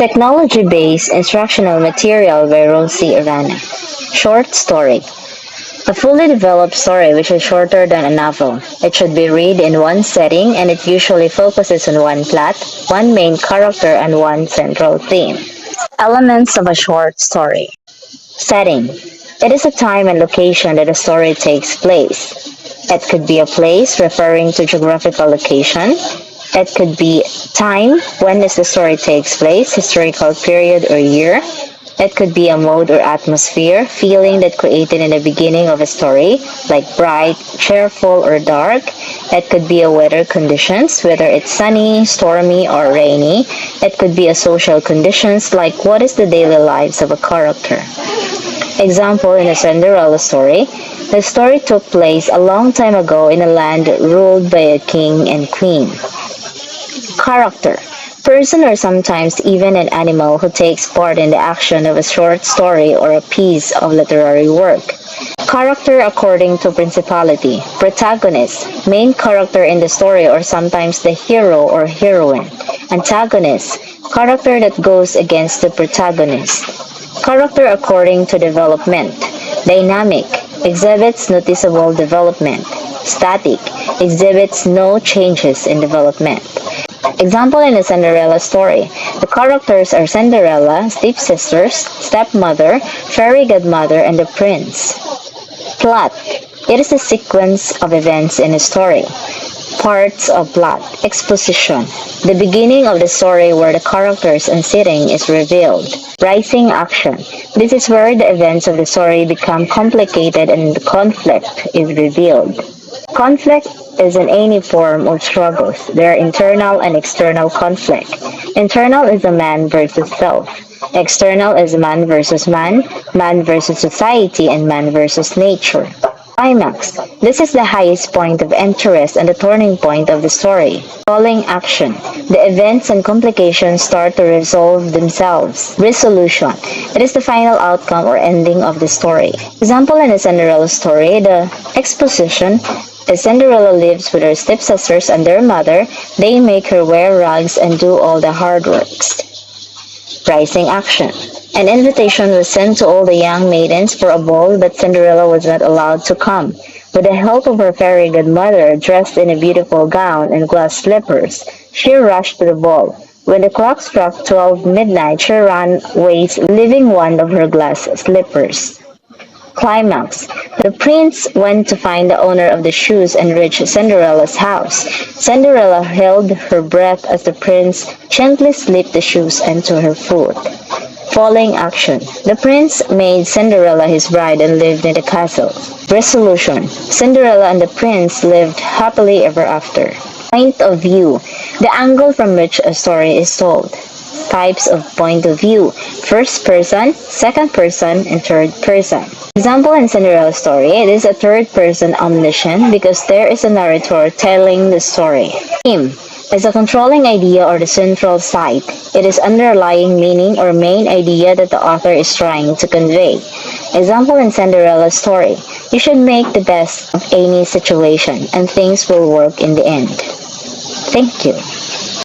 Technology-based instructional material by Rosie Arana. Short story. A fully developed story which is shorter than a novel. It should be read in one setting and it usually focuses on one plot, one main character, and one central theme. Elements of a short story. Setting. It is a time and location that a story takes place. It could be a place referring to geographical location. It could be time, when does the story takes place, historical period or year. It could be a mode or atmosphere, feeling that created in the beginning of a story, like bright, cheerful, or dark. It could be a weather conditions, whether it's sunny, stormy, or rainy. It could be a social conditions, like what is the daily lives of a character. Example in a Cinderella story, the story took place a long time ago in a land ruled by a king and queen. Character. Person or sometimes even an animal who takes part in the action of a short story or a piece of literary work. Character according to principality. Protagonist. Main character in the story or sometimes the hero or heroine. Antagonist. Character that goes against the protagonist. Character according to development. Dynamic. Exhibits noticeable development. Static. Exhibits no changes in development. Example in a Cinderella story. The characters are Cinderella, stepsisters, stepmother, fairy godmother, and the prince. Plot. It is a sequence of events in a story. Parts of plot. Exposition. The beginning of the story where the characters and setting is revealed. Rising action. This is where the events of the story become complicated and the conflict is revealed. Conflict is in any form of struggles. There are internal and external conflict. Internal is a man versus self. External is man versus man versus society, and man versus nature. Climax. This is the highest point of interest and the turning point of the story. Falling action. The events and complications start to resolve themselves. Resolution. It is the final outcome or ending of the story. Example in a Cinderella story, the exposition. As Cinderella lives with her stepsisters and their mother, they make her wear rags and do all the hard works. Rising action. An invitation was sent to all the young maidens for a ball, but Cinderella was not allowed to come. With the help of her fairy godmother, dressed in a beautiful gown and glass slippers, she rushed to the ball. When the clock struck 12 midnight, she ran away, leaving one of her glass slippers. Climax. The prince went to find the owner of the shoes and reached Cinderella's house. Cinderella held her breath as the prince gently slipped the shoes into her foot. Falling action. The prince made Cinderella his bride and lived in the castle. Resolution. Cinderella and the prince lived happily ever after. Point of view. The angle from which a story is told. Types of point of view. First person, second person, and third person. Example in Cinderella's story, it is a third person omniscient because there is a narrator telling the story. Theme is a controlling idea or the central site. It is underlying meaning or main idea that the author is trying to convey. Example in Cinderella's story, you should make the best of any situation and things will work in the end. Thank you.